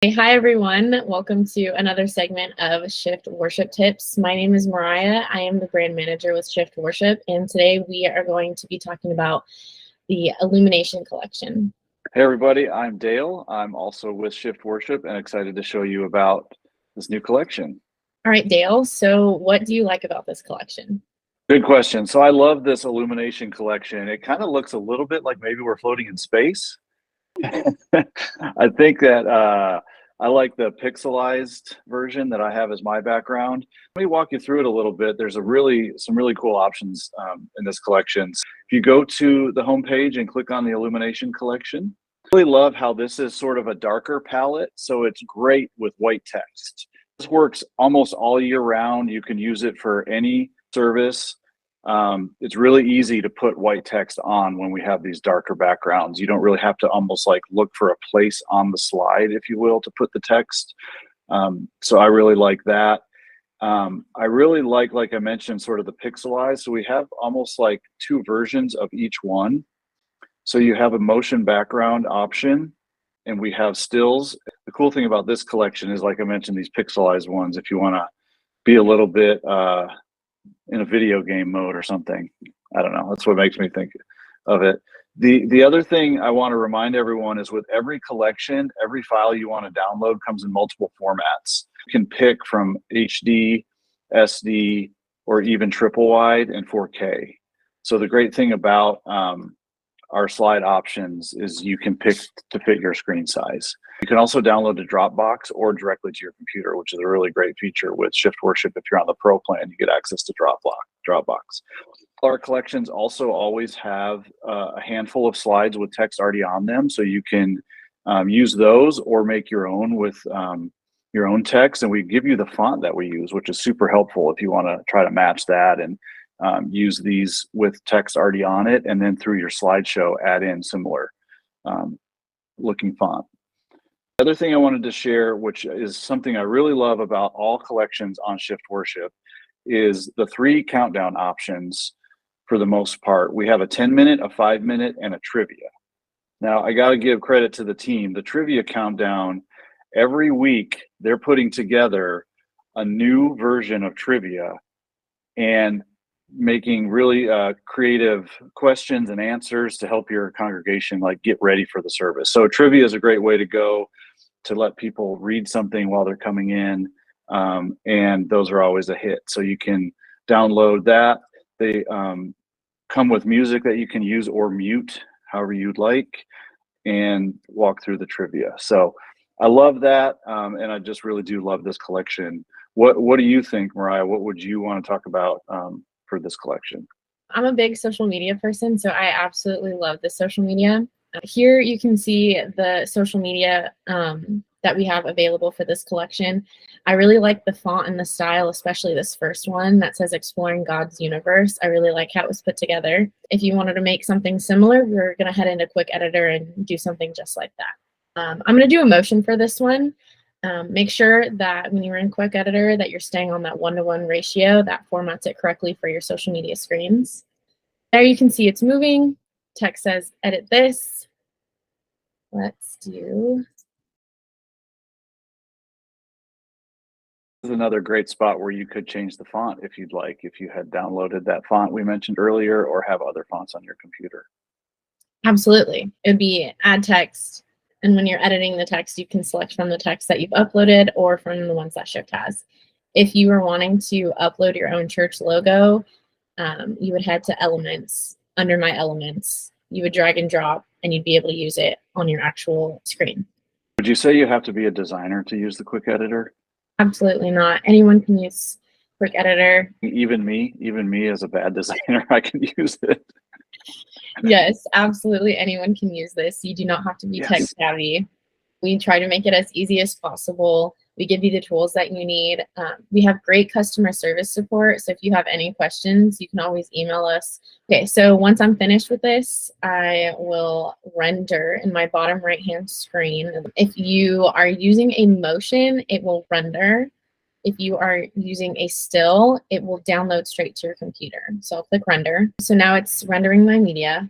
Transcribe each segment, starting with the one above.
Hey, hi everyone. Welcome to another segment of Shift Worship Tips. My name is Mariah. I am the brand manager with Shift Worship, and today we are going to be talking about the Illumination collection. Hey everybody, I'm Dale. I'm also with Shift Worship and excited to show you about this new collection. All right, Dale, so what do you like about this collection? Good question. So I love this Illumination collection. It kind of looks a little bit like maybe we're floating in space. I think that I like the pixelized version that I have as my background. Let me walk you through it a little bit. There's some really cool options in this collection. If you go to the homepage and click on the Illumination collection, I really love how this is sort of a darker palette, so it's great with white text. This works almost all year round. You can use it for any service. It's really easy to put white text on when we have these darker backgrounds. You don't really have to almost like look for a place on the slide, if you will, to put the text. So I really like that. I really like I mentioned, sort of the pixelized. So we have almost like two versions of each one. So you have a motion background option and we have stills. The cool thing about this collection is, like I mentioned, these pixelized ones, if you want to be a little bit in a video game mode or something. I don't know. That's what makes me think of it. The other thing I want to remind everyone is, with every collection, every file you want to download comes in multiple formats. You can pick from HD, SD, or even triple wide and 4K. So the great thing about our slide options is you can pick to fit your screen size. You can also download to Dropbox or directly to your computer, which is a really great feature with Shift Worship. If you're on the Pro plan, you get access to Dropbox. Our collections also always have a handful of slides with text already on them, so you can use those or make your own with your own text. And we give you the font that we use, which is super helpful if you want to try to match that and use these with text already on it, and then through your slideshow add in similar looking font. The other thing I wanted to share, which is something I really love about all collections on Shift Worship, is the 3 countdown options. For the most part, we have a 10-minute, a 5-minute, and a trivia. Now, I got to give credit to the team. The trivia countdown, every week they're putting together a new version of trivia and making really creative questions and answers to help your congregation like get ready for the service. So trivia is a great way to go to let people read something while they're coming in, and those are always a hit. So you can download that. They come with music that you can use or mute however you'd like, and walk through the trivia. So I love that, and I just really do love this collection. What do you think, Mariah? What would you want to talk about for this collection? I'm a big social media person, so I absolutely love the social media. Here you can see the social media that we have available for this collection. I really like the font and the style, especially this first one that says Exploring God's Universe. I really like how it was put together. If you wanted to make something similar, we're going to head into Quick Editor and do something just like that. I'm going to do a motion for this one. Make sure that when you're in Quick Editor that you're staying on that 1-to-1 ratio. That formats it correctly for your social media screens. There you can see it's moving. Text says edit this. Let's do. This is another great spot where you could change the font if you'd like, if you had downloaded that font we mentioned earlier or have other fonts on your computer. Absolutely. It would be add text. And when you're editing the text, you can select from the text that you've uploaded or from the ones that Shift has. If you were wanting to upload your own church logo, you would head to Elements. Under My Elements, you would drag and drop, and you'd be able to use it on your actual screen. Would you say you have to be a designer to use the Quick Editor? Absolutely not. Anyone can use Quick Editor. Even me as a bad designer, I can use it. Yes, absolutely. Anyone can use this. You do not have to be tech savvy. We try to make it as easy as possible. We give you the tools that you need. We have great customer service support. So if you have any questions, you can always email us. Okay, so once I'm finished with this, I will render in my bottom right-hand screen. If you are using a motion, it will render. If you are using a still, it will download straight to your computer. So I'll click render. So now it's rendering my media.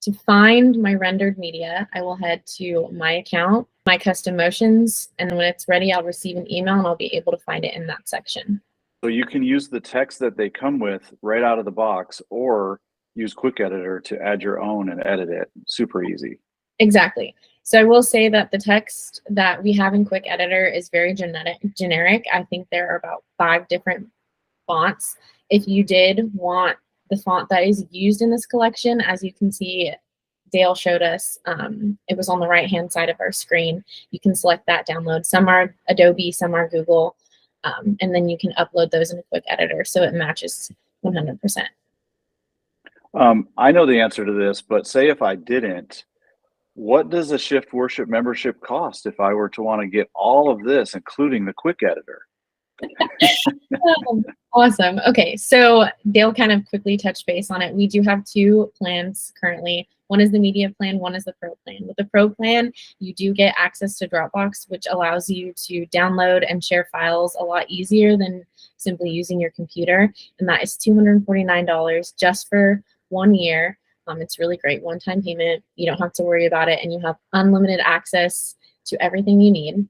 To find my rendered media, I will head to my account, my custom motions, and when it's ready, I'll receive an email and I'll be able to find it in that section. So you can use the text that they come with right out of the box, or use Quick Editor to add your own and edit it. Super easy. Exactly. So I will say that the text that we have in Quick Editor is very generic. I think there are about 5 different fonts. If you did want the font that is used in this collection, as you can see, Dale showed us, it was on the right-hand side of our screen. You can select that download. Some are Adobe, some are Google, and then you can upload those in a Quick Editor so it matches 100%. I know the answer to this, but say if I didn't, what does a Shift Worship membership cost if I were to want to get all of this, including the Quick Editor? Awesome. Okay, so Dale kind of quickly touched base on it. We do have 2 plans currently. One is the media plan, one is the pro plan. With the pro plan, you do get access to Dropbox, which allows you to download and share files a lot easier than simply using your computer. And that is $249 just for 1 year. It's really great one-time payment. You don't have to worry about it, and you have unlimited access to everything you need.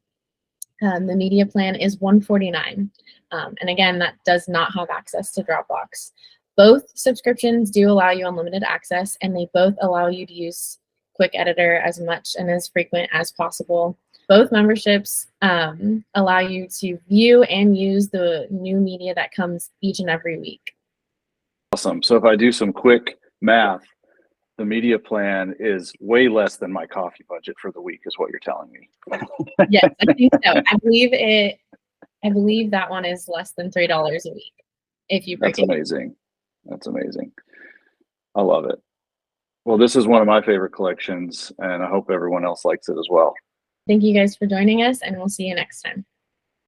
The media plan is $149. And again, that does not have access to Dropbox. Both subscriptions do allow you unlimited access, and they both allow you to use Quick Editor as much and as frequent as possible. Both memberships allow you to view and use the new media that comes each and every week. Awesome. So if I do some quick math, the media plan is way less than my coffee budget for the week, is what you're telling me. Yes, I think so. I believe that one is less than $3 a week. If you break That's amazing. That's amazing. I love it. Well, this is one of my favorite collections, and I hope everyone else likes it as well. Thank you guys for joining us, and we'll see you next time.